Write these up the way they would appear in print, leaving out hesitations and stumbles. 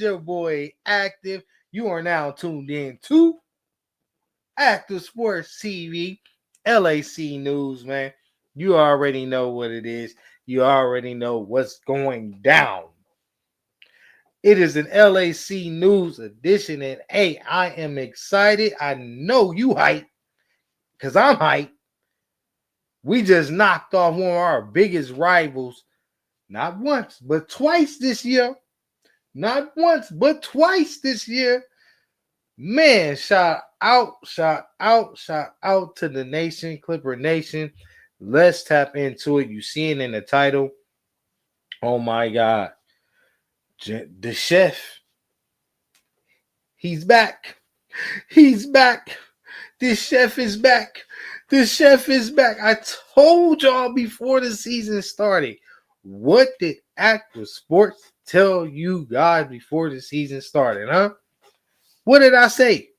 your boy Active. You are now tuned in to Active Sports TV, LAC News, man. You already know what it is. You already know what's going down. It is an LAC News edition, and hey, I am excited. I know you hype, because I'm hype. We just knocked off one of our biggest rivals, not once, but twice this year. Not once, but twice this year. Man, shout out to the nation, Clipper Nation. Let's tap into it. You see it in the title. Oh my God. The chef. He's back. He's back. This chef is back. The chef is back. I told y'all before the season started. What did Active Sports tell you guys before the season started, huh? What did I say?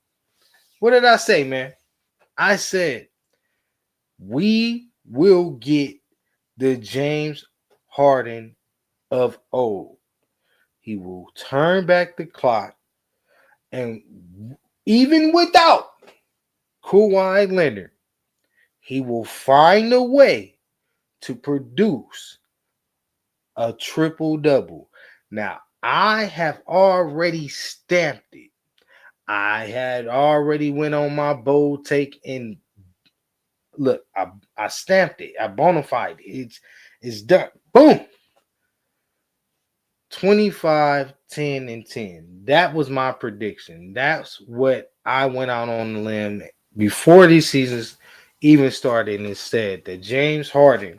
What did I say, man? I said, we will get the James Harden of old. He will turn back the clock, and even without Kawhi Leonard, he will find a way to produce a triple-double. Now, I have already stamped it. I had already went on my bold take, and look, I stamped it. I bona fide it. It's done. Boom. 25, 10, and 10. That was my prediction. That's what I went out on the limb before these seasons even started and said that James Harden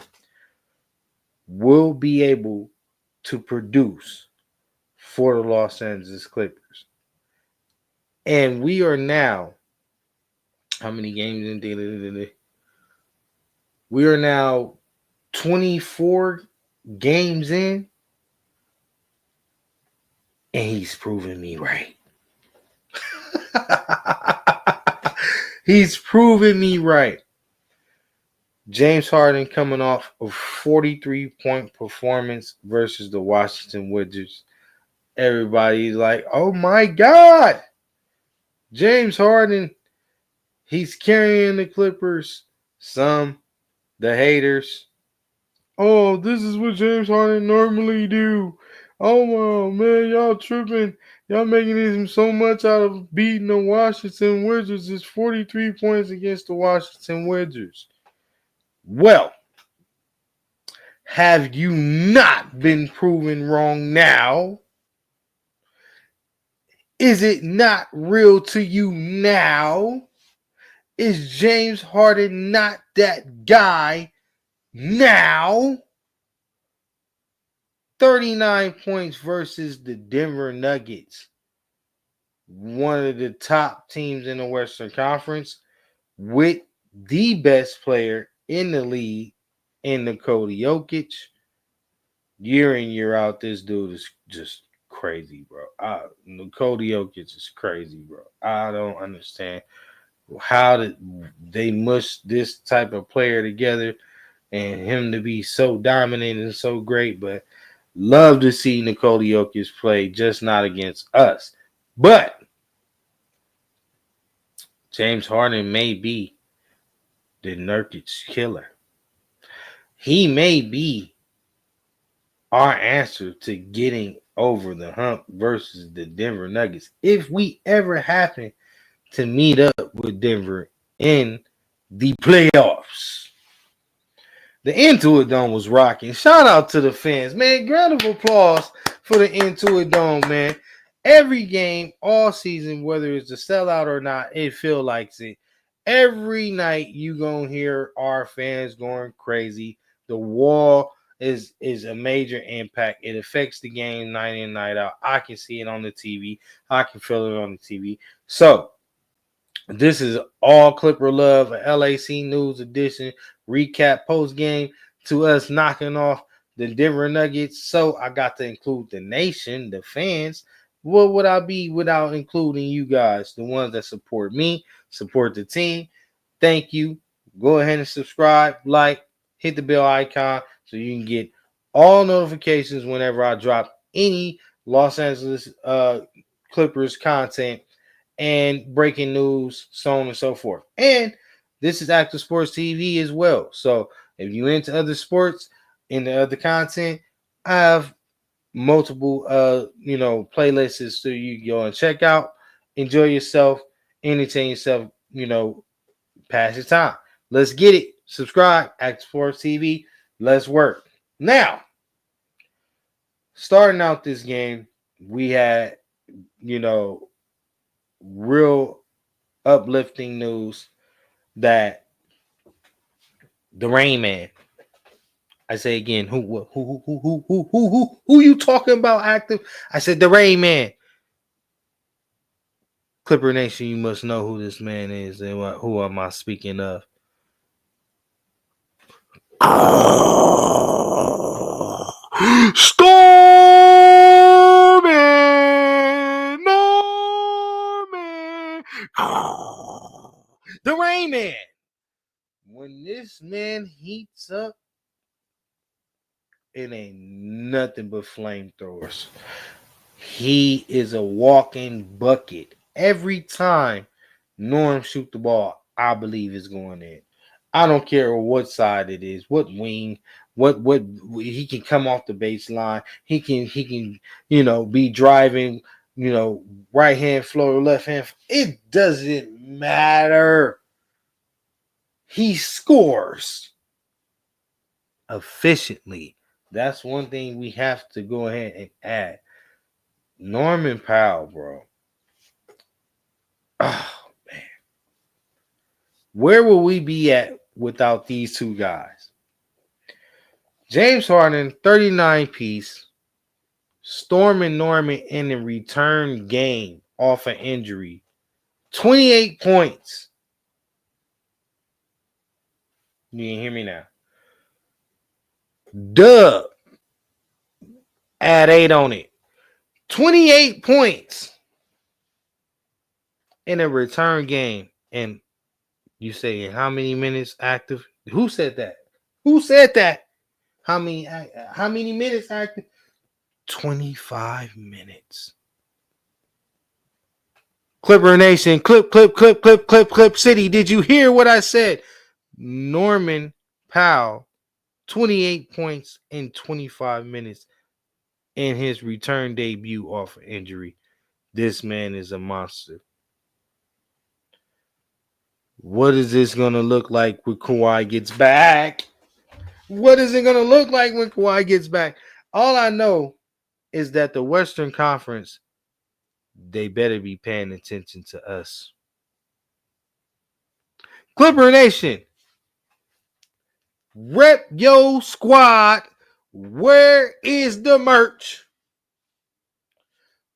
will be able to produce for the Los Angeles Clippers. And we are now, how many games in? We are now 24 games in, and he's proving me right. He's proving me right. James Harden coming off a 43-point performance versus the Washington Wizards. Everybody's like, oh my God. James Harden, he's carrying the Clippers. Some, the haters. Oh, this is what James Harden normally do. Oh, man, y'all tripping. Y'all making him so much out of beating the Washington Wizards. It's 43 points against the Washington Wizards. Well, have you not been proven wrong now? Is it not real to you now? Is James Harden not that guy now? 39 points versus the Denver Nuggets, one of the top teams in the Western Conference, with the best player in the league in Nikola Jokic. Year in, year out, this dude is just crazy, bro. Nikola Jokic is crazy, bro. I don't understand how did they mush this type of player together and him to be so dominant and so great, but love to see Nikola Jokic play, just not against us. But James Harden may be the Nurkic killer. He may be our answer to getting over the hump versus the Denver Nuggets. If we ever happen to meet up with Denver in the playoffs. The Into It Dome was rocking. Shout out to the fans, man. Round of applause for the Into It Dome, man. Every game, all season, whether it's a sellout or not, it feel like it. Every night you gonna hear our fans going crazy. The wall is a major impact. It affects the game night in, night out. I can see it on the TV. I can feel it on the TV. So this is all Clipper love, a LAC News edition recap post game to us knocking off the Denver Nuggets. So I got to include the nation, the fans. What would I be without including you guys, the ones that support me, support the team? Thank you. Go ahead and subscribe, like, hit the bell icon so you can get all notifications whenever I drop any Los Angeles Clippers content and breaking news, so on and so forth. And this is Active Sports TV as well. So if you're into other sports and the other content, I have multiple playlists so you go and check out, enjoy yourself, entertain yourself, pass your time. Let's get it. Subscribe, Active Sports TV. Let's work. Now, starting out this game, we had, you know, real uplifting news that the Rain Man. I say again, who you talking about, Active? I said the Rain Man. Clipper Nation, you must know who this man is and who am I speaking of. Stormy Norman. The Rain Man. When this man heats up, it ain't nothing but flamethrowers. He is a walking bucket. Every time Norm shoot the ball, I believe it's going in. I don't care what side it is, what wing, what he can come off the baseline. He can be driving, right hand floor, left hand. It doesn't matter. He scores efficiently. That's one thing we have to go ahead and add. Norman Powell, bro. Oh man. Where will we be at without these two guys? James Harden, 39 piece, storming Norman in the return game off an injury. 28 points. You can hear me now. Dub. Add 8 on it. 28 points in a return game. And you say how many minutes active? Who said that? Who said that? How many minutes active? 25 minutes. Clipper Nation, clip city. Did you hear what I said? Norman Powell, 28 points in 25 minutes in his return debut off of injury. This man is a monster. What is this going to look like when Kawhi gets back? What is it going to look like when Kawhi gets back? All I know is that the Western Conference, they better be paying attention to us. Clipper Nation, rep yo squad. Where is the merch?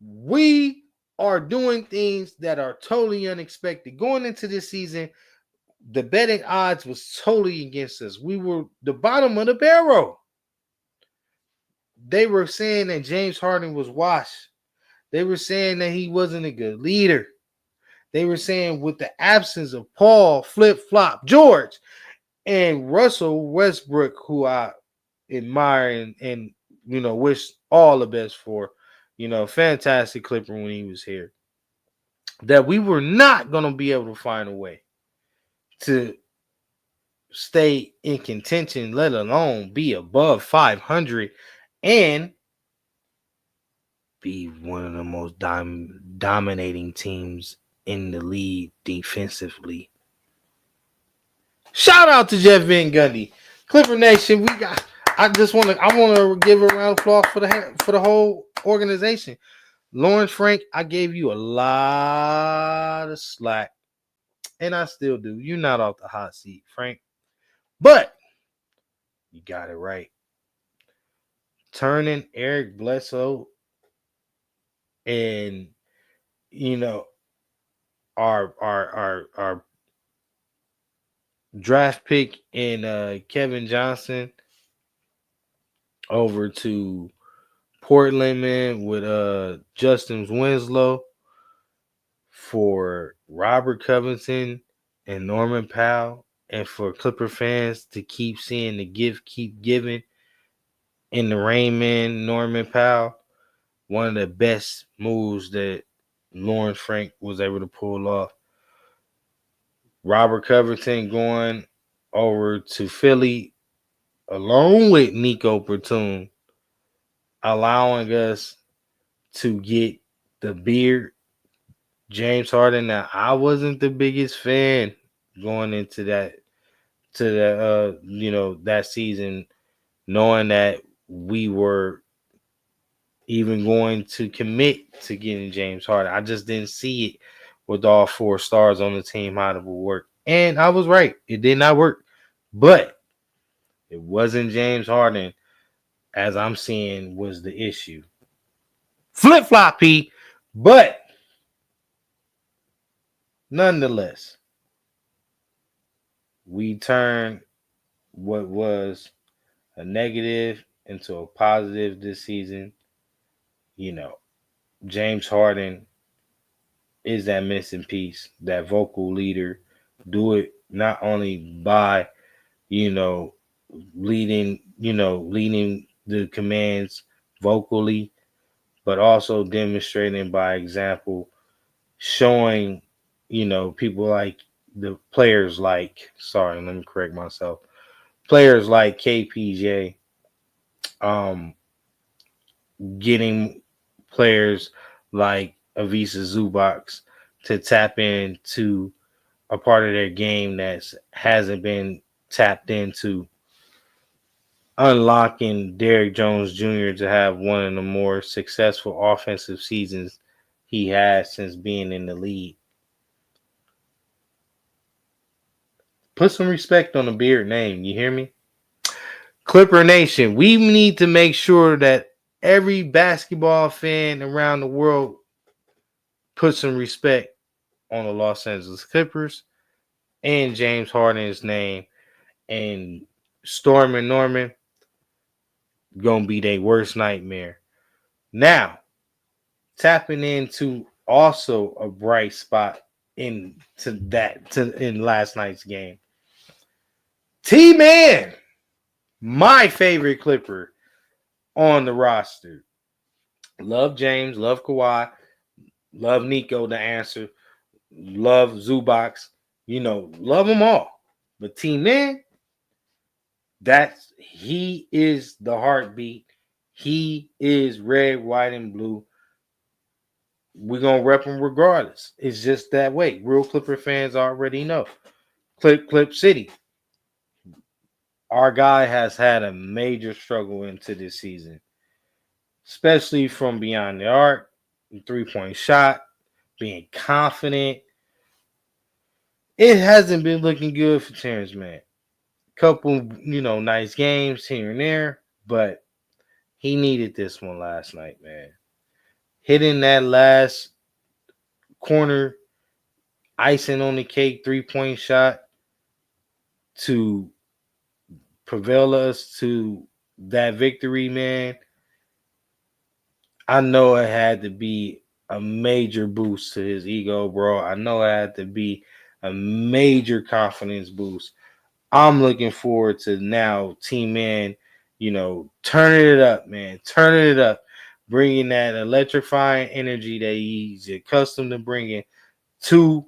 We are doing things that are totally unexpected. Going into this season, the betting odds was totally against us. We were the bottom of the barrel. They were saying that James Harden was washed. They were saying that he wasn't a good leader. They were saying with the absence of Paul, flip-flop, George, and Russell Westbrook, who I admire and wish all the best for, fantastic Clipper when he was here, that we were not going to be able to find a way to stay in contention, let alone be above 500 and be one of the most dominating teams in the league defensively. Shout out to Jeff Van Gundy. Clipper Nation, I want to give a round of applause for the whole organization. Lawrence Frank, I gave you a lot of slack, and I still do. You're not off the hot seat, Frank, but you got it right. Turning Eric Bledsoe and our draft pick in Kevin Johnson over to Portland, man, with Justin Winslow for Robert Covington and Norman Powell, and for Clipper fans to keep seeing the gift keep giving in the Rain Man, Norman Powell. one of the best moves that Lauren Frank was able to pull off. Robert Covington going over to Philly along with Nico Batum, allowing us to get the beard James Harden. Now I wasn't the biggest fan going into that season, knowing that we were even going to commit to getting James Harden. I just didn't see it with all four stars on the team how it would work. And I was right. It did not work. But it wasn't James Harden, as I'm seeing, was the issue. Flip floppy, but nonetheless, we turned what was a negative into a positive this season. You know, James Harden is that missing piece, that vocal leader. Do it not only by, you know, leading the commands vocally, but also demonstrating by example, showing, people like the players like, sorry, let me correct myself, players like KPJ, um, getting players like Avisa Zubox to tap into a part of their game that hasn't been tapped into, unlocking Derrick Jones Jr. to have one of the more successful offensive seasons he has since being in the league. Put some respect on the Beard name, you hear me? Clipper Nation, we need to make sure that every basketball fan around the world put some respect on the Los Angeles Clippers and James Harden's name. And Storm and Norman gonna be their worst nightmare. Now, tapping into also a bright spot in last night's game. T Man, my favorite Clipper on the roster. Love James, love Kawhi, love Nico the answer, love Zubox, love them all. But T Man, he is the heartbeat. He is red, white, and blue. We're gonna rep him regardless. It's just that way. Real Clipper fans already know. Clip City. Our guy has had a major struggle into this season, especially from beyond the arc, 3-point shot, being confident. It hasn't been looking good for Terrence Mann. Couple, nice games here and there, but he needed this one last night, man. Hitting that last corner, icing on the cake 3-point shot to prevail us to that victory, man. I know it had to be a major boost to his ego, bro. I know it had to be a major confidence boost. I'm looking forward to now Team Man, turning it up, man. Turning it up. Bringing that electrifying energy that he's accustomed to bringing to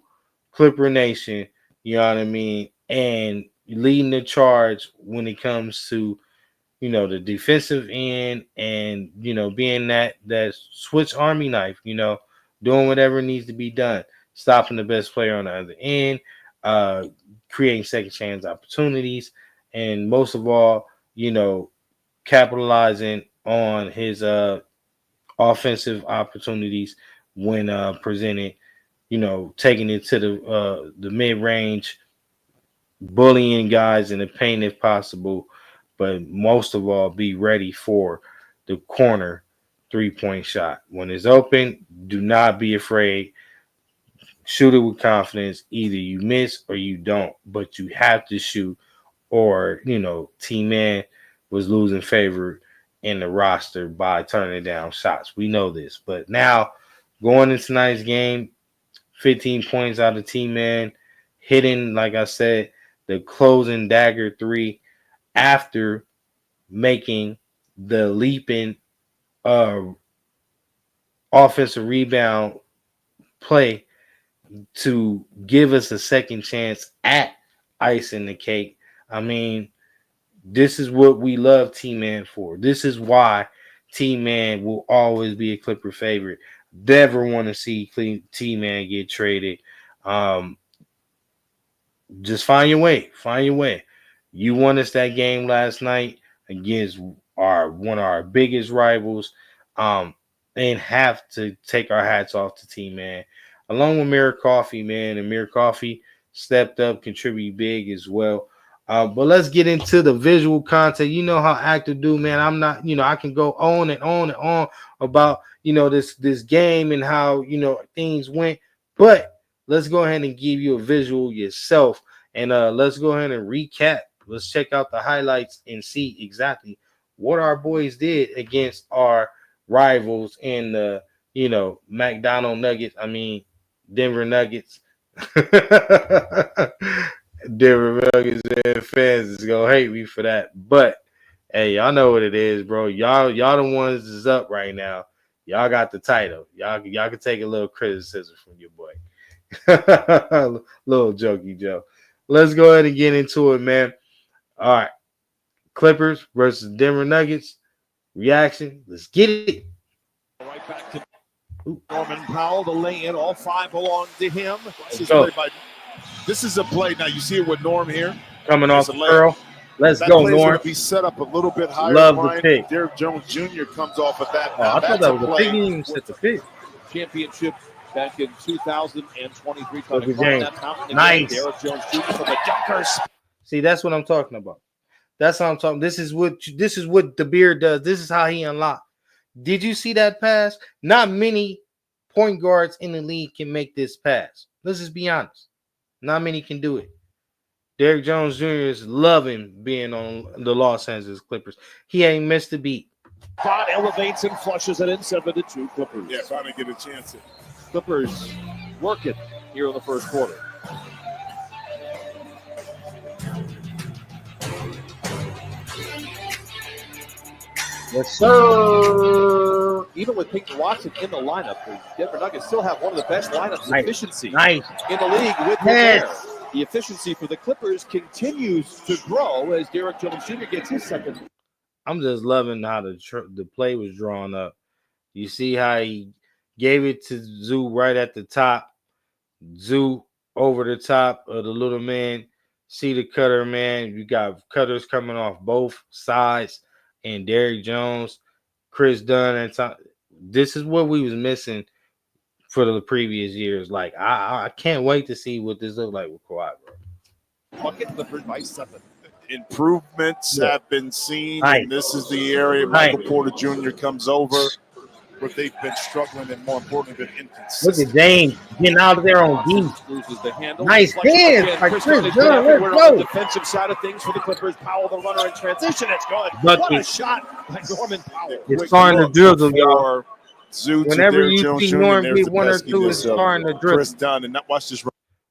Clipper Nation, you know what I mean? And leading the charge when it comes to, the defensive end and, being that switch army knife, doing whatever needs to be done, stopping the best player on the other end, uh, creating second chance opportunities, and most of all, capitalizing on his offensive opportunities when presented, taking it to the mid range, bullying guys in the paint if possible, but most of all, be ready for the corner 3-point shot. When it's open, do not be afraid. Shoot it with confidence. Either you miss or you don't, but you have to shoot, or, Team Man was losing favor in the roster by turning down shots. We know this. But now, going into tonight's game, 15 points out of Team Man, hitting, like I said, the closing dagger 3 after making the leaping uh offensive rebound play to give us a second chance at icing the cake. I mean, this is what we love T-Man for. This is why T-Man will always be a Clipper favorite. Never want to see T-Man get traded. Um, just find your way. Find your way. You won us that game last night against our one of our biggest rivals. And have to take our hats off to Team Man. Along with Mirror Coffee, man. And Mirror Coffee stepped up, contribute big as well. But let's get into the visual content. You know how actors do, man. I'm not, I can go on and on and on about, this game and how, things went. But let's go ahead and give you a visual yourself. And let's go ahead and recap. Let's check out the highlights and see exactly what our boys did against our rivals in the, McDonald Nuggets. I mean, Denver Nuggets. Denver Nuggets and fans is gonna hate me for that. But hey, y'all know what it is, bro. Y'all the ones is up right now. Y'all got the title. Y'all can take a little criticism from your boy. Little jokey joke. Let's go ahead and get into it, man. All right. Clippers versus Denver Nuggets. Reaction. Let's get it. Right back to Norman Powell to lay in. All five belong to him. This is a play. Now you see it with Norm here. Coming off the curl. Let's go, Norm. Going to be set up a little bit higher. Love the pick. Derek Jones Jr. comes off of that. I thought that was a pick. He didn't even set the pick. Championship back in 2023. Nice. Derek Jones Jr. from the Dunkers. See, that's what I'm talking about. That's how I'm talking. This is what the beard does. This is how he unlocked. Did you see that pass? Not many point guards in the league can make this pass. Let's just be honest. Not many can do it. Derek Jones Jr. is loving being on the Los Angeles Clippers. He ain't missed a beat. Bond elevates and flushes it in 7-2 Clippers. Yeah, trying to get a chance. Clippers working here in the first quarter. Yes, sir. Even with Peyton Watson in the lineup, the Denver Nuggets still have one of the best lineups efficiency in the league with The efficiency for the Clippers continues to grow as Derek Jones Jr. gets his second. I'm just loving how the play was drawn up. You see how he gave it to Zoo right at the top. Zoo over the top of the little man. See the cutter, man. You got cutters coming off both sides. And Derrick Jones, Chris Dunn, and this is what we was missing for the previous years. Like I can't wait to see what this looks like with Kawhi, bro. Bucket Clippers by 7. Improvements have been seen, and this is the area Michael Porter Jr. comes over where they've been struggling and, more importantly, been inconsistent. Look at James getting out of there on D. Loses the handle. Nice hands by Chris Dunn. Let's go. On the defensive side of things for the Clippers. Powell, the runner in transition. It's good. What a shot by Norman Powell. It's starting to drizzle, y'all. Zoo Whenever you see Norm get 1 or 2, it's starting to drizzle. Chris Dunn, and watch this.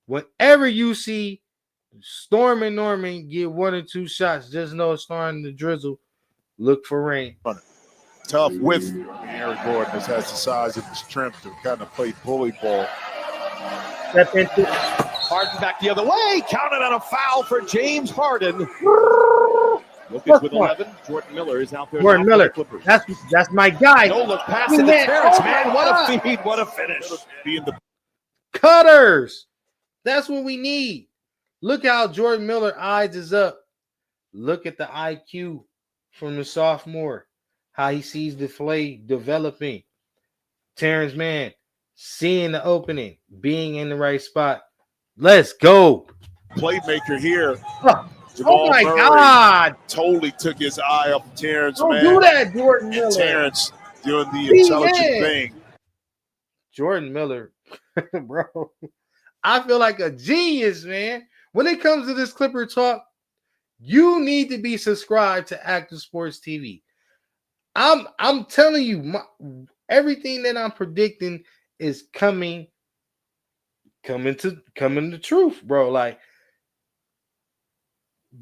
Whenever you see Storm and Norman get 1 or 2 shots, just know it's starting to drizzle. Look for rain. Tough with Eric Gordon has the size and the strength to kind of play bully ball. Step into Harden back the other way. Counted on a foul for James Harden. Lucas with 11. Jordan Miller is out there. Jordan Miller. That's my guy. No look pass to the Terrence, man. What a feed. What a finish. Being the cutters. That's what we need. Look how Jordan Miller eyes is up. Look at the IQ from the sophomore. How he sees the play developing. Terrence, man, seeing the opening, being in the right spot. Let's go. Playmaker here. Oh my Murray God. Totally took his eye off Terrence, Don't man. do that, Jordan Miller. And Terrence doing the intelligent thing. Jordan Miller, bro. I feel like a genius, man. When it comes to this Clipper talk, you need to be subscribed to Active Sports TV. I'm telling you, everything that I'm predicting is coming to truth, bro. Like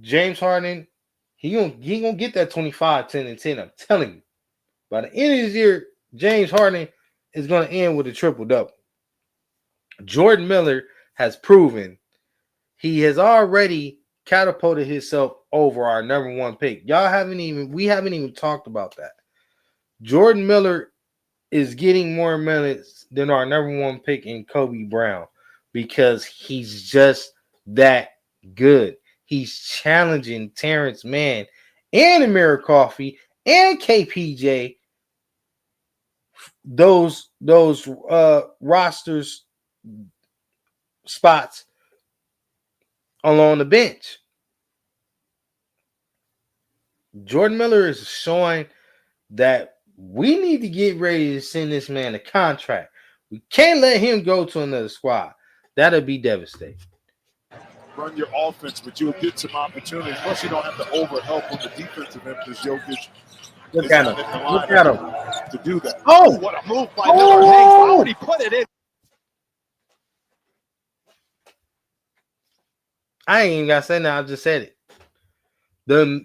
James Harden, he gonna get that 25, 10, and 10. I'm telling you. By the end of this year, James Harden is going to end with a triple-double. Jordan Miller has proven he has already catapulted himself over our number one pick. We haven't even talked about that. Jordan Miller is getting more minutes than our number one pick in Kobe Brown because he's just that good. He's challenging Terrence Mann and Amir Coffey and KPJ. Those rosters spots along the bench. Jordan Miller is showing that we need to get ready to send this man a contract. We can't let him go to another squad. That'll be devastating. Run your offense, but you'll get some opportunities. Plus, you don't have to overhelp on the defensive end because Jokic Look at him. Look at him. To do that. Oh, what a move by Miller. Hangs down. He put it in. I ain't even got to say that. I just said it.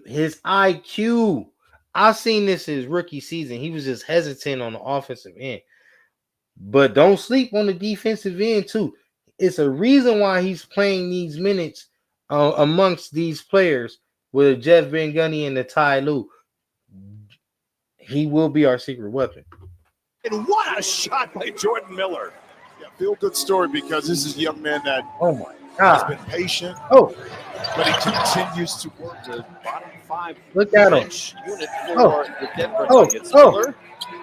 His IQ. I've seen this his rookie season. He was just hesitant on the offensive end. But don't sleep on the defensive end, too. It's a reason why he's playing these minutes amongst these players with Jeff Van Gundy and the Ty Lue. He will be our secret weapon. And what a shot by Jordan Miller. Yeah, feel good story because this is a young man that has been patient. Oh, but he continues to work the bottom five. Look at him. Unit for the Denver Nuggets. Miller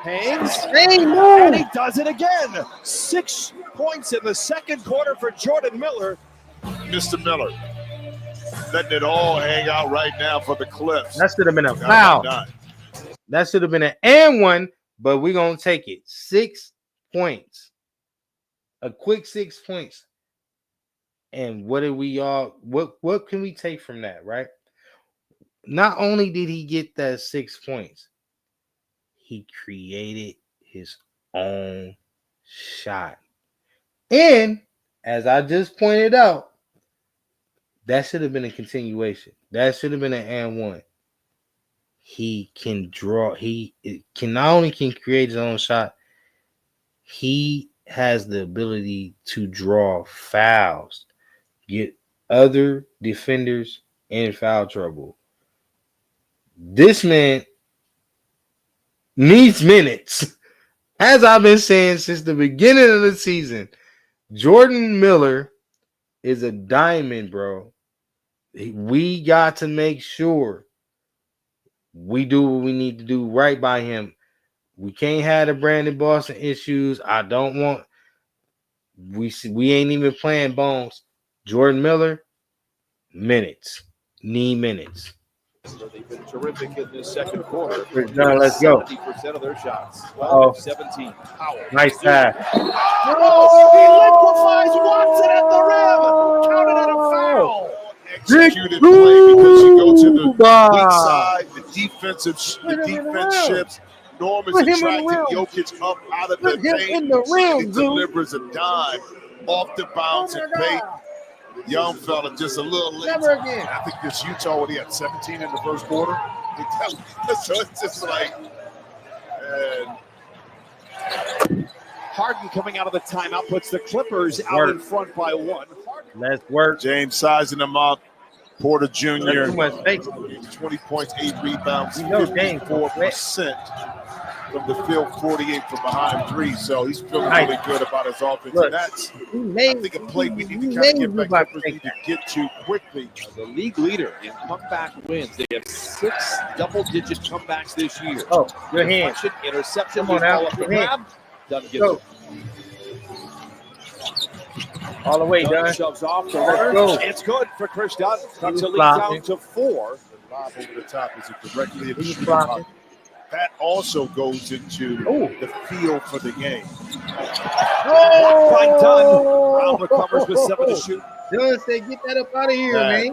hangs. And he does it again. 6 points in the second quarter for Jordan Miller. Mr. Miller letting it all hang out right now for the Clips. That should have been a foul. That should have been an and one, but we're going to take it. 6 points. A quick 6 points. And what can we take from that, right? Not only did he get that 6 points, he created his own shot. And as I just pointed out, that should have been a continuation. That should have been an and one. He can draw. He can not only can create his own shot, he has the ability to draw fouls, get other defenders in foul trouble. This man needs minutes. As I've been saying since the beginning of the season, Jordan Miller is a diamond, bro. We got to make sure we do what we need to do right by him. We can't have the Brandon Boston issues. I don't want. We ain't even playing bones. Jordan Miller, minutes. Need minutes. So they've been terrific in this second quarter. Let's go. 70% of their shots. 12, 17. Powell. Nice pass. Oh, he liquefies Watson at the rim. Counted at a foul. Executed play because you go to the weak side, the defense shifts. Norm is attracting Jokic up out of the paint. He delivers a dime off the bounce and bait. Young fella just a little late. I think this Utah, what he had 17 in the first quarter. So it's just like, Harden coming out of the timeout puts the Clippers out in front by 1. Let's work. James sizing them up. Porter Jr. 20 points, 8 rebounds, 54% from the field, 48 from behind 3. So he's feeling really good about his offense. Look, and that's, I think, a play we need to kind of get to quickly. The league leader in comeback wins. They have 6 double-digit comebacks this year. Oh, good hand. Interception. Come on now. Good hand. Doesn't get it. All the way, Dunn. Shoves off the runner. It's good for Chris Dunn. Cuts the lead down to 4. Bob over the top is it directly at the that also goes into the feel for the game. Blocked by Dunn. Brown recovers with 7 to shoot. Dunn said, "Get that up out of here, man." You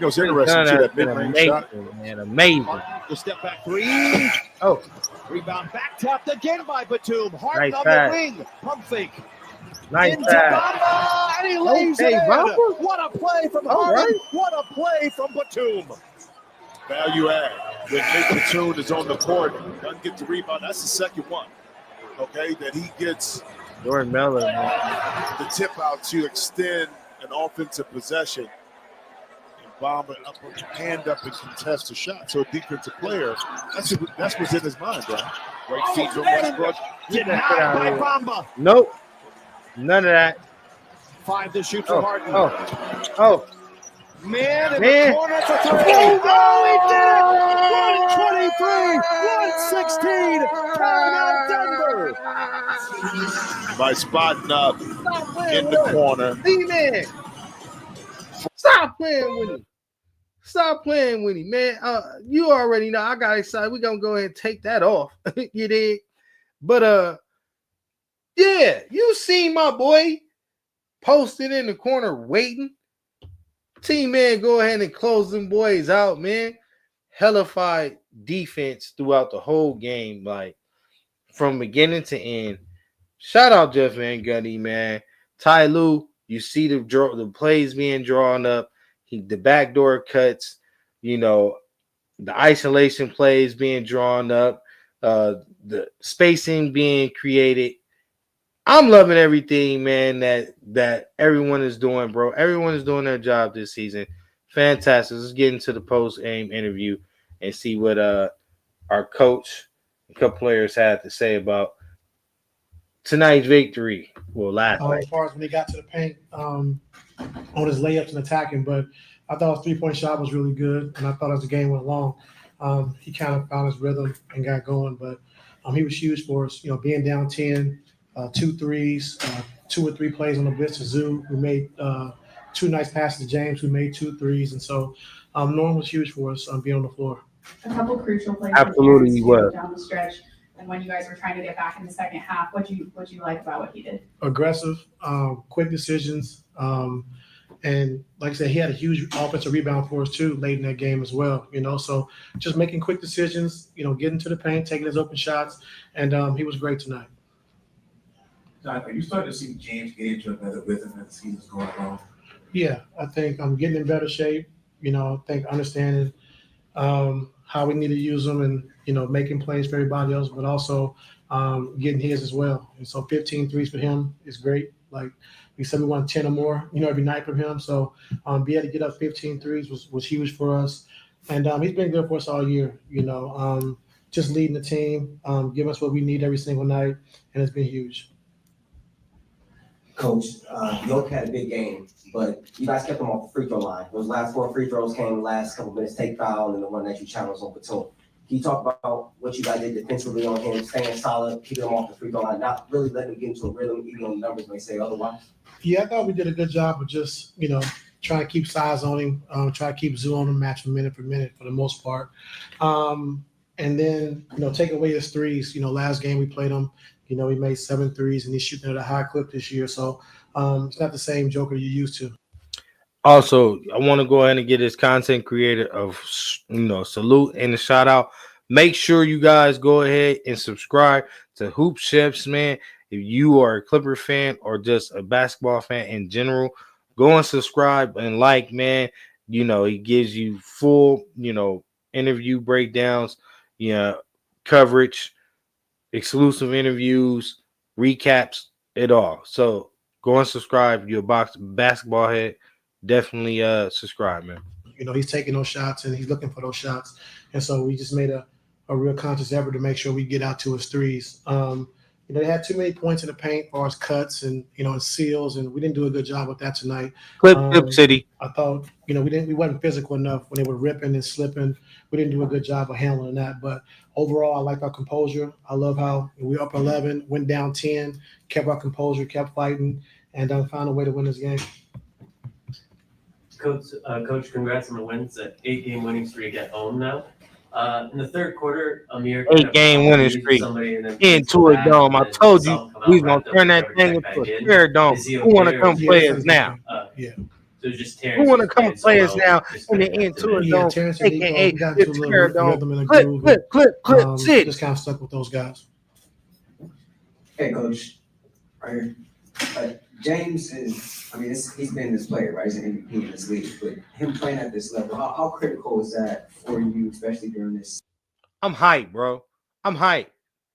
know, it's interesting too, that mid-range shot. Man, amazing. The step back 3. Oh. Rebound back tapped again by Batum. Harden Nice on pass. the wing. Pump fake. Nice Into pass. Bamba, and he lays it in. What a play from Harden. Right. What a play from Batum. Value add. When Nick Batum is on the court, doesn't get the rebound. That's the second one. Okay, that he gets Jordan Miller, the tip out to extend an offensive possession and bomb it up, hand up and contest a shot. So a defensive player, that's what's in his mind, bro. Right feet from Westbrook. Denied by Bamba. Nope. None of that. 5 to shoot for Harden. Oh. Man in the corner for 3. Oh, he did it! 123, 116. Timeout Denver. By spotting up in the corner. D-Man. Stop playing with him. Stop playing with him, man. You already know. I got excited. We're going to go ahead and take that off. You did. But, yeah, you seen my boy posted in the corner waiting. Team, man, go ahead and close them boys out, man. Hellified defense throughout the whole game, like from beginning to end. Shout out Jeff Van Gundy, man. Ty Lue, you see the plays being drawn up. The backdoor cuts, the isolation plays being drawn up, the spacing being created. I'm loving everything, man, that everyone is doing, bro. Everyone is doing their job this season. Fantastic. Let's get into the post-game interview and see what our coach and couple players had to say about tonight's victory. Well, last night. As far as when he got to the paint on his layups and attacking, but I thought his three-point shot was really good, and I thought as the game went along, he kind of found his rhythm and got going. But he was huge for us, being down 10, 2 threes, 2 or 3 plays on the blitz to Zoo, who made 2 nice passes to James, who made 2 threes. And so Norm was huge for us being on the floor. A couple crucial plays. Absolutely, he was. Down the stretch. And when you guys were trying to get back in the second half, what'd you like about what he did? Aggressive, quick decisions. And like I said, he had a huge offensive rebound for us too late in that game as well, So just making quick decisions, getting to the paint, taking his open shots. And he was great tonight. Are you starting to see James get into a better rhythm as the season's going along? Yeah, I think I'm getting in better shape. I think understanding how we need to use them and, making plays for everybody else, but also getting his as well. And so 15 threes for him is great. Like we said, we want 10 or more, every night from him. So be able to get up 15 threes was huge for us. And he's been good for us all year, just leading the team, giving us what we need every single night. And it's been huge. Coach, Yoke had a big game, but you guys kept him off the free throw line. Those last 4 free throws came the last couple minutes, take foul, and the one that you challenged on Batum. Can you talk about what you guys did defensively on him, staying solid, keeping him off the free throw line, not really letting him get into a rhythm, even on the numbers may say otherwise? Yeah, I thought we did a good job of just, trying to keep size on him, try to keep Zoo on him, match him minute for minute for the most part. And then, take away his threes. Last game we played him. He made 7 threes, and he's shooting at a high clip this year. So it's not the same Joker you're used to. Also, I want to go ahead and get his content creator of, salute and a shout out. Make sure you guys go ahead and subscribe to Hoop Chefs, man. If you are a Clipper fan or just a basketball fan in general, go and subscribe and like, man. He gives you full, interview breakdowns, coverage, exclusive interviews, recaps, it all. So go and subscribe. You're a basketball head. Definitely subscribe, man. He's taking those shots and he's looking for those shots. And so we just made a real conscious effort to make sure we get out to his threes. They had too many points in the paint as far as cuts and, and seals, and we didn't do a good job with that tonight. Clip City. I thought, we wasn't physical enough when they were ripping and slipping. We didn't do a good job of handling that. But overall, I like our composure. I love how we were up 11, went down 10, kept our composure, kept fighting, and found a way to win this game. Coach, congrats on the wins. An 8-game winning streak at home now. In the third quarter, Amir 8-game winning streak into a dome. I told you we was gonna turn that thing into a square dome. Who want to come play us now? So just who want to come play us now in the into a dome? AKA the square dome. Clip, sit. Just kind of stuck with those guys. Hey, Coach. Right here. James is, I mean, he's been this player, right? He's an MVP in this league, but him playing at this level, how critical is that for you, especially during this? I'm hyped, bro. I'm hyped.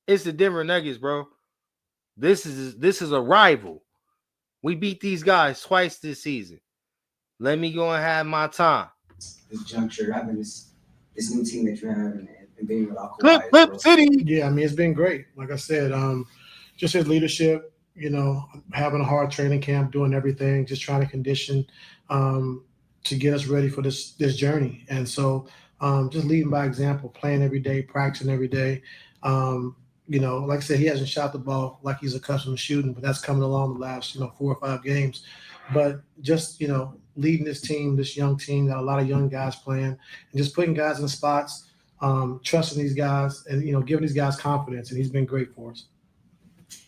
It's the Denver Nuggets, bro. This is a rival. We beat these guys twice this season. Let me go and have my time. This juncture, having this new team that you have, and being without Clip Kawhi. City. Yeah, I mean, it's been great. Like I said, just his leadership, having a hard training camp, doing everything, just trying to condition to get us ready for this journey. And so just leading by example, playing every day, practicing every day. Like I said, he hasn't shot the ball like he's accustomed to shooting, but that's coming along the last, 4 or 5 games. But just, leading this team, this young team, got a lot of young guys playing, and just putting guys in spots, trusting these guys, and giving these guys confidence, and he's been great for us.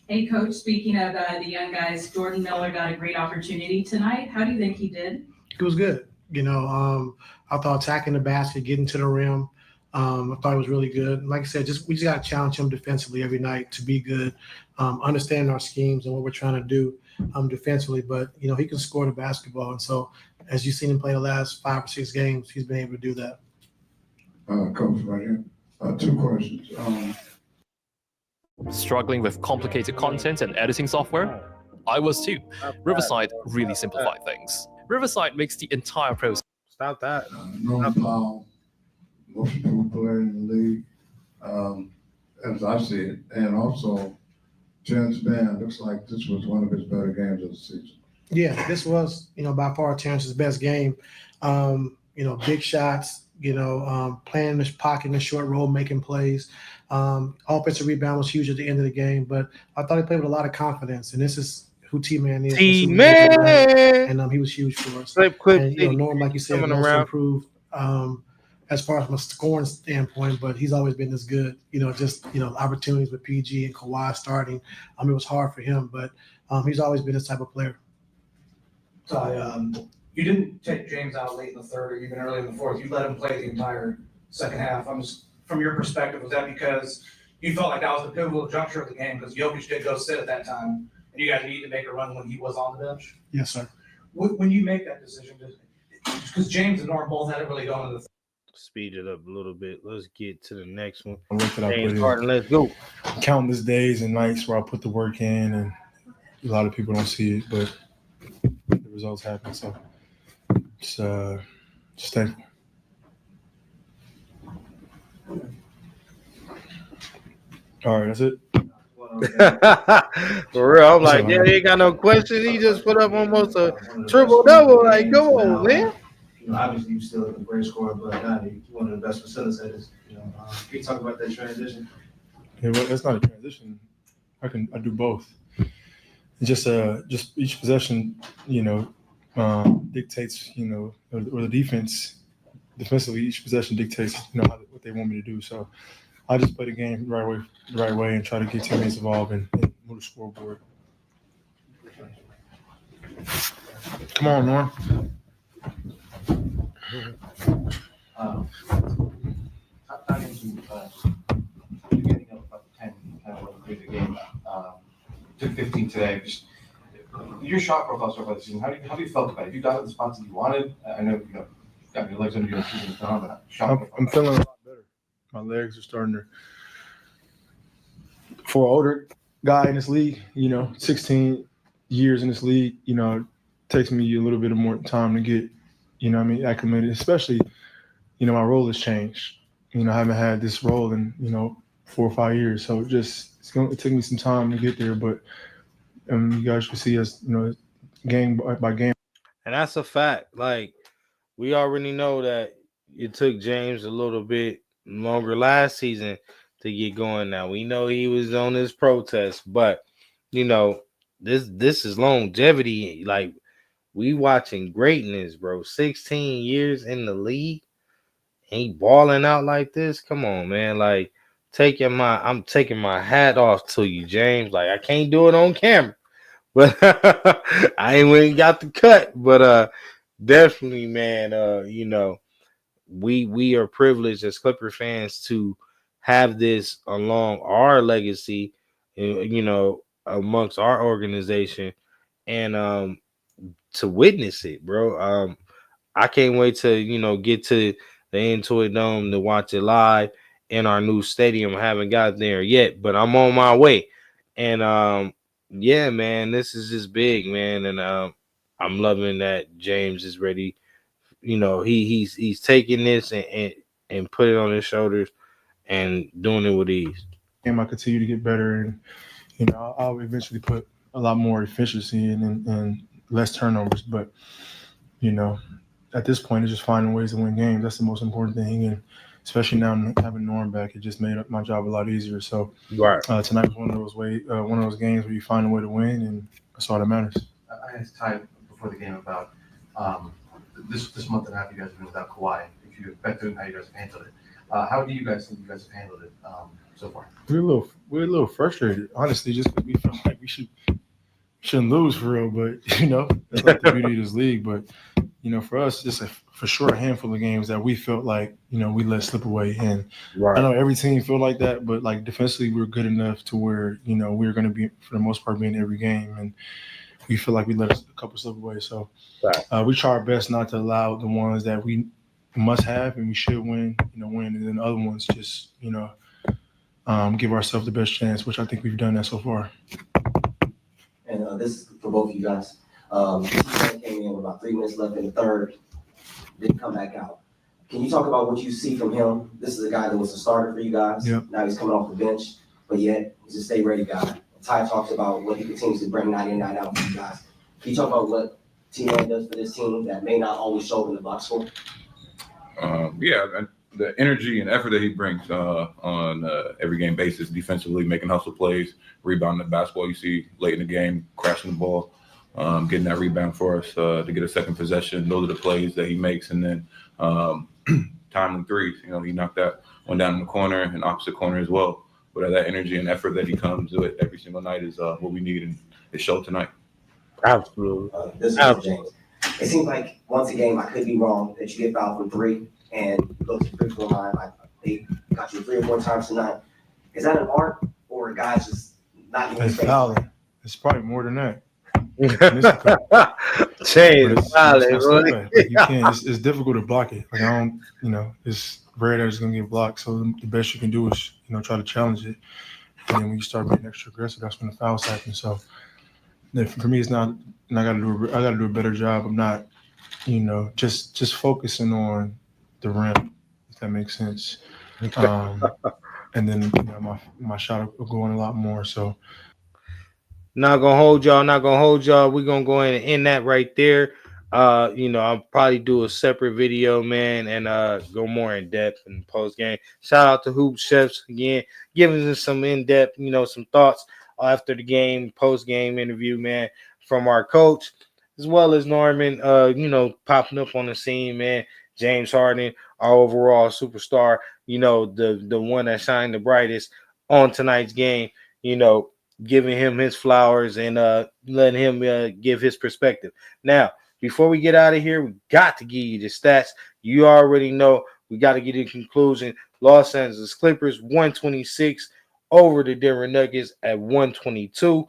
Hey, Coach. Speaking of the young guys, Jordan Miller got a great opportunity tonight. How do you think he did? It was good. I thought attacking the basket, getting to the rim, I thought it was really good. Like I said, we just got to challenge him defensively every night to be good, understand our schemes and what we're trying to do defensively. But he can score the basketball, and so as you've seen him play the last 5 or 6 games, he's been able to do that. Coach, right here. 2 questions. Struggling with complicated content and editing software? I was too. Riverside really simplified things. Riverside makes the entire process. Stop that. Norman Powell, most improved player in the league, as I see it. And also, Terrence Mann looks like this was one of his better games of the season. Yeah, this was, by far Terrence's best game. Big shots, playing in the pocket in the short roll, making plays. Offensive rebound was huge at the end of the game, but I thought he played with a lot of confidence, and this is who T-Man is. T-Man! And he was huge for us. Clip, and, Norm, like you said, also improved as far as from a scoring standpoint, but he's always been this good. Opportunities with PG and Kawhi starting. It was hard for him, but he's always been this type of player. So, you didn't take James out late in the third or even early in the fourth. You let him play the entire second half. From your perspective, was that because you felt like that was the pivotal juncture of the game because Jokic did go sit at that time, and you guys needed to make a run when he was on the bench? Yes, sir. When you make that decision, because James and Norm both hadn't really gone to the speed it up a little bit. Let's get to the next one. James Harden, let's go. Countless days and nights where I put the work in, and a lot of people don't see it, but the results happen. So just thankful. All right, that's it. For real, I'm like, yeah, he ain't got no questions. He just put up almost a triple double. Like, come on, man. Obviously, you're still a great scorer, but you're one of the best facilitators. Can you talk about that transition? Yeah, well, that's not a transition. I do both. Just each possession, dictates, or the defensively, each possession dictates, what they want me to do. So I just play the game the right way, and try to get teammates involved and move the scoreboard. Come on, Norm. I mentioned you're getting up about 10 kind of like the game. Took 15 today. Just your shot profile so far this season. How do you felt about it? You got the spots that you wanted. I know you got your legs under your season. I'm feeling a lot better. My legs are starting to. For an older guy in this league, 16 years in this league, it takes me a little bit more time to get, acclimated. Especially, my role has changed. I haven't had this role in 4 or 5 years, so it's going to take me some time to get there. But you guys can see us, game by game. And that's a fact. Like, we already know that it took James a little bit longer last season to get going. Now we know he was on his protest, but this is longevity. Like, we watching greatness, bro. 16 years in the league, ain't balling out like this. Come on, man. Like, I'm taking my hat off to you, James. Like, I can't do it on camera, but I ain't went and got the cut. But definitely, man. We are privileged as Clipper fans to have this along our legacy, amongst our organization. and to witness it, bro. I can't wait to get to the Intuit Dome to watch it live in our new stadium. I haven't got there yet, but I'm on my way. And yeah, man, this is just big, man, and I'm loving that James is ready. He's taking this and put it on his shoulders and doing it with ease. And I continue to get better, and I'll eventually put a lot more efficiency in and less turnovers. But you know, at this point, it's just finding ways to win games. That's the most important thing, and especially now having Norm back, it just made my job a lot easier. So right, tonight was one of those games where you find a way to win, and that's all that matters. I asked Ty before the game about this month and a half you guys have been without Kawhi. If you expected how you guys have handled it. How do you guys think you guys have handled it so far? We're a little frustrated, honestly, just because we feel like we shouldn't lose for real. But that's like the beauty of this league. But for us, just for sure a handful of games that we felt like we let slip away. And right. I know every team feel like that, but like defensively, we're good enough to where we're going to be for the most part being every game, and we feel like we let a couple slip away. So we try our best not to allow the ones that we must have and we should win, win, and then the other ones just give ourselves the best chance, which I think we've done that so far. And this is for both of you guys. He came in with about 3 minutes left in the third, didn't come back out. Can you talk about what you see from him? This is a guy that was a starter for you guys. Yep. Now he's coming off the bench, but yet he's a stay-ready guy. And Ty talks about what he continues to bring night in, night out for you guys. Can you talk about what T-Man does for this team that may not always show up in the box score? The energy and effort that he brings on every game basis, defensively, making hustle plays, rebounding the basketball. You see late in the game, crashing the ball, getting that rebound for us to get a second possession. Those are the plays that he makes, and then timely threes. He knocked that one down in the corner and opposite corner as well. But that energy and effort that he comes with every single night is what we need, and it showed tonight. Absolutely. This is James. It seems like once a game, I could be wrong, that you get fouled from three and you go to the free throw line. They got you 3 or 4 times tonight. Is that an art or a guy's just not even It's fouling? It's probably more than that. You can't. It's difficult to block it. Like I don't, it's rare that it's gonna get blocked. So the best you can do is, try to challenge it. And then when you start being extra aggressive, that's when the fouls happen. So for me, it's not. And I gotta do a better job of not, just focusing on the rim, if that makes sense. And then my shot will go in a lot more. So. Not gonna hold y'all. We're gonna go ahead and end that right there. I'll probably do a separate video, man, and go more in depth in post game. Shout out to Hoop Chefs again, giving us some in depth, some thoughts after the game, post game interview, man, from our coach, as well as Norman, popping up on the scene, man. James Harden, our overall superstar, the one that shined the brightest on tonight's game, giving him his flowers and letting him give his perspective. Now, before we get out of here, we got to give you the stats. You already know we got to get in conclusion. Los Angeles Clippers 126 over the Denver Nuggets at 122.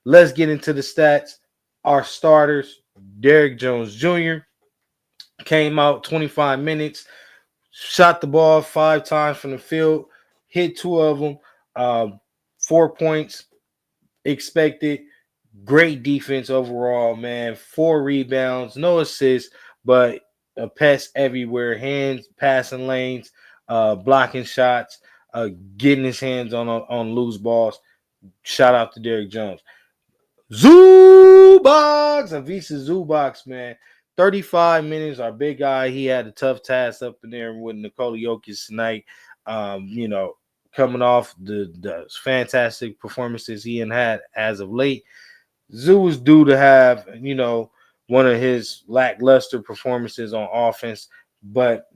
Let's get into the stats. Our starters, Derrick Jones Jr. came out 25 minutes, shot the ball 5 times from the field, hit 2 of them, 4 points expected. Great defense overall, man. 4 rebounds, no assists, but a pest everywhere. Hands, passing lanes, blocking shots, getting his hands on loose balls. Shout out to Derrick Jones. Zubac, Avisa Zubac, man. 35 minutes. Our big guy, he had a tough task up in there with Nikola Jokic tonight. Coming off the fantastic performances he had as of late. Zoo was due to have, one of his lackluster performances on offense, but,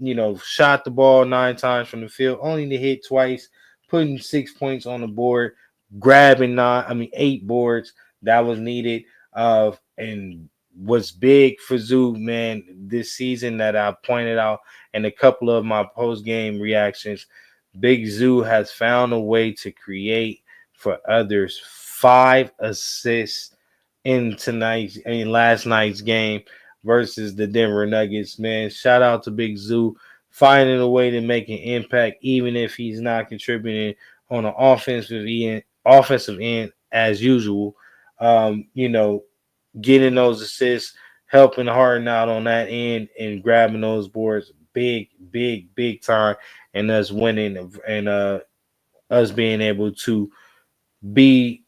shot the ball 9 times from the field, only to hit twice, putting 6 points on the board, grabbing 8 boards that was needed. And what's big for Zoo, man, this season that I pointed out in a couple of my post-game reactions, Big Zoo has found a way to create for others. 5 assists in last night's game versus the Denver Nuggets. Man, shout out to Big Zoo finding a way to make an impact, even if he's not contributing on the offensive end as usual. You know, getting those assists, helping Harden out on that end, and grabbing those boards, big time, and us winning and us being able to be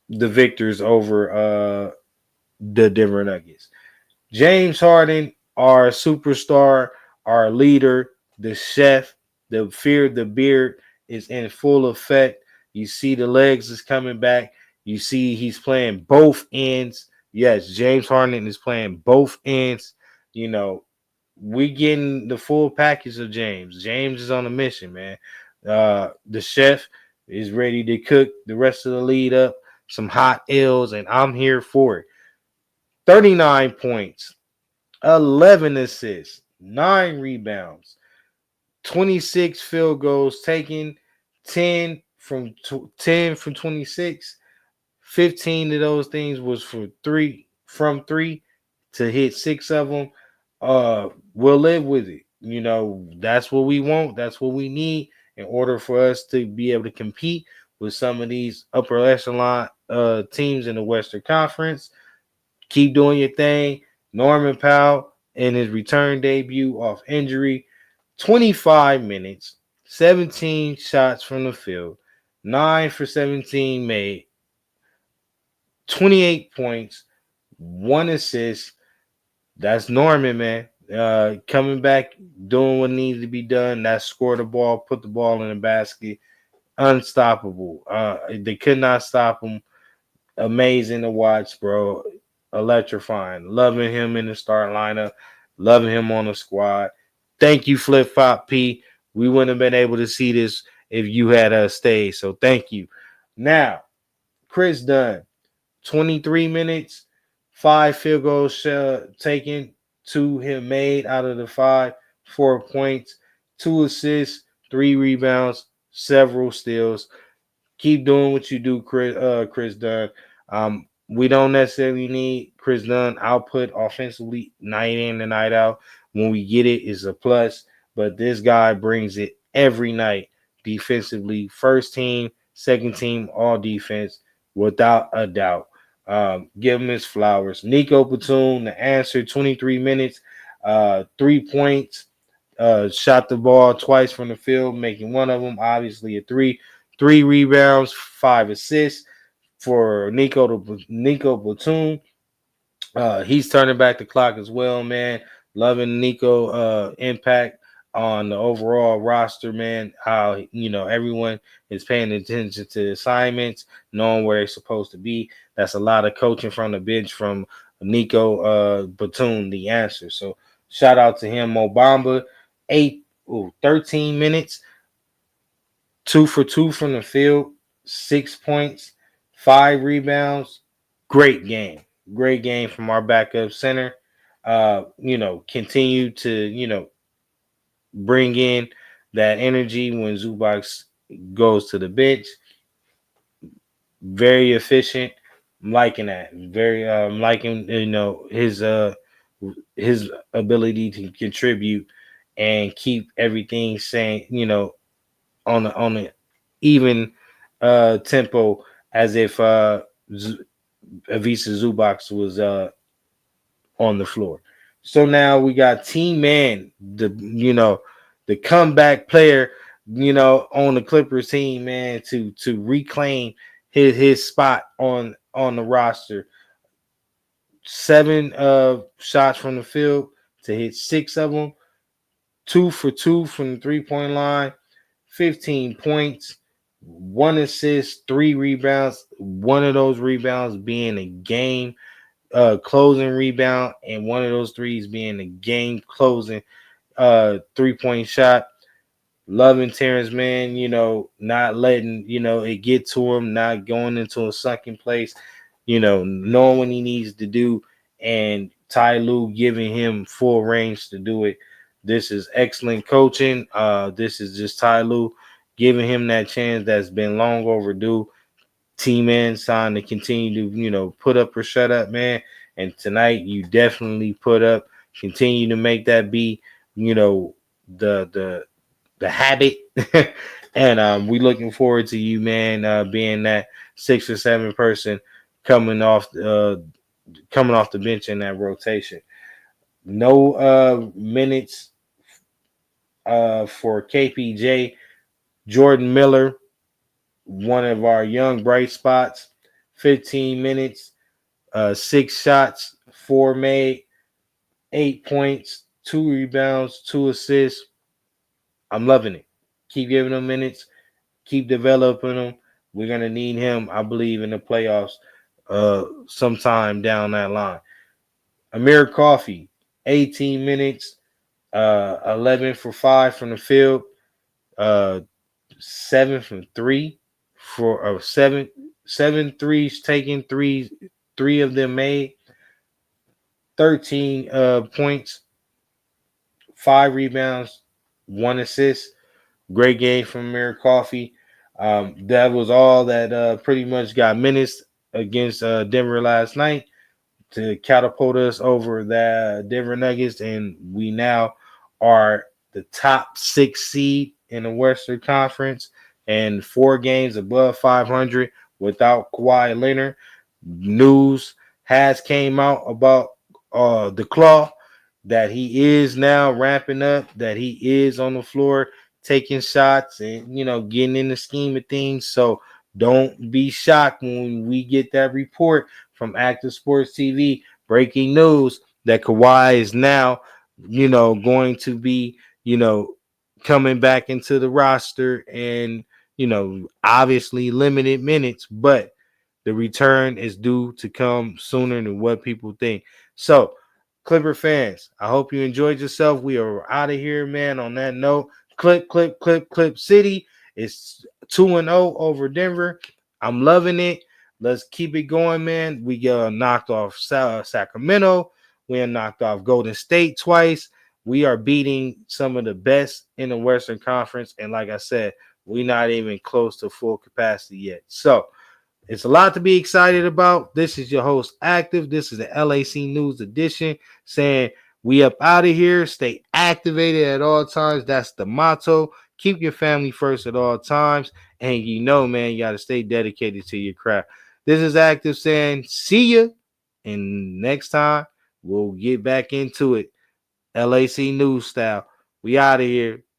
the victors over the Denver Nuggets. James Harden, our superstar, our leader, the chef, the fear, the beard is in full effect. You see the legs is coming back. You see he's playing both ends. Yes, James Harden is playing both ends. You know, we getting the full package of James. James is on a mission, man. The chef is ready to cook the rest of the lead up some hot L's, and I'm here for it. 39 points, 11 assists, 9 rebounds, 26 field goals taken, 10 from 26. 15 of those things was from three to hit 6 of them. We'll live with it. You know, that's what we want. That's what we need in order for us to be able to compete with some of these upper echelon teams in the Western Conference. Keep doing your thing. Norman Powell in his return debut off injury, 25 minutes, 17 shots from the field, 9 for 17 made, 28 points, 1 assist. That's Norman, man. Coming back, doing what needs to be done. That score the ball, put the ball in the basket. Unstoppable. They could not stop him. Amazing to watch, bro. Electrifying. Loving him in the start lineup. Loving him on the squad. Thank you, Flip Flop P. We wouldn't have been able to see this if you had stayed. So thank you. Now, Chris Dunn, 23 minutes, 5 field goals taken, 2 hit made out of the 5, 4 points, 2 assists, 3 rebounds, several steals. Keep doing what you do, Chris Dunn. We don't necessarily need Chris Dunn output offensively night in and night out. When we get it, it's a plus. But this guy brings it every night defensively. First team, second team, all defense, without a doubt. Give him his flowers. Nico Batum, the answer, 23 minutes, 3 points, shot the ball twice from the field, making one of them obviously a three rebounds, 5 assists for Nico Batum. He's turning back the clock as well, man. Loving Nico impact on the overall roster, man. How everyone is paying attention to assignments, knowing where they're supposed to be. That's a lot of coaching from the bench from Nico Batum, the answer. So shout out to him, Mobamba. 13 minutes, 2 for 2 from the field, 6 points, 5 rebounds. Great game. Great game from our backup center. Continue to, bring in that energy when Zubac goes to the bench. Very efficient. I'm liking that. Very liking, his ability to contribute and keep everything saying, on the even tempo as if Avisa Zubac was on the floor. So now we got Team Man, the comeback player, on the Clippers team, man, to reclaim his spot on the roster. 7 shots from the field to hit 6 of them, 2 for 2 from the 3-point line, 15 points, 1 assist, 3 rebounds. One of those rebounds being a game closing rebound, and one of those threes being a game closing 3-point shot. Loving Terrence, man, not letting it get to him, not going into a sunken place, knowing what he needs to do, and Ty Lue giving him full range to do it. This is excellent coaching. This is just Ty Lue giving him that chance that's been long overdue. T-Man signed to continue to, put up or shut up, man. And tonight you definitely put up, continue to make that be, the habit. And we looking forward to you, man, being that 6 or 7 person coming off the bench in that rotation. No minutes for KPJ. Jordan Miller, one of our young bright spots, 15 minutes, 6 shots, 4 made, 8 points, 2 rebounds, 2 assists. I'm loving it. Keep giving him minutes, keep developing him. We're gonna need him, I believe, in the playoffs sometime down that line. Amir Coffey, 18 minutes, 11 for 5 from the field, uh, 7 from 3 for seven threes taken, 3 of them made, 13 points, 5 rebounds, 1 assist. Great game from Amir Coffey. That was all that pretty much got minutes against Denver last night to catapult us over the Denver Nuggets, and we now are the top 6 seed in the Western Conference and 4 games above 500 without Kawhi Leonard. News has came out about the Claw, that he is now ramping up, that he is on the floor taking shots and getting in the scheme of things. So don't be shocked when we get that report from Active Sports TV, breaking news that Kawhi is now, going to be, coming back into the roster and, obviously limited minutes, but the return is due to come sooner than what people think. So, Clipper fans, I hope you enjoyed yourself. We are out of here, man. On that note, Clip City. It's 2-0 over Denver. I'm loving it. Let's keep it going, man. We got knocked off Sacramento. We are knocked off Golden State twice. We are beating some of the best in the Western Conference. And like I said, we're not even close to full capacity yet. So, it's a lot to be excited about. This is your host, Active. This is the LAC News Edition, saying we up out of here. Stay activated at all times. That's the motto. Keep your family first at all times. And man, you got to stay dedicated to your craft. This is Active saying, see ya. And next time, we'll get back into it. LAC News style. We out of here.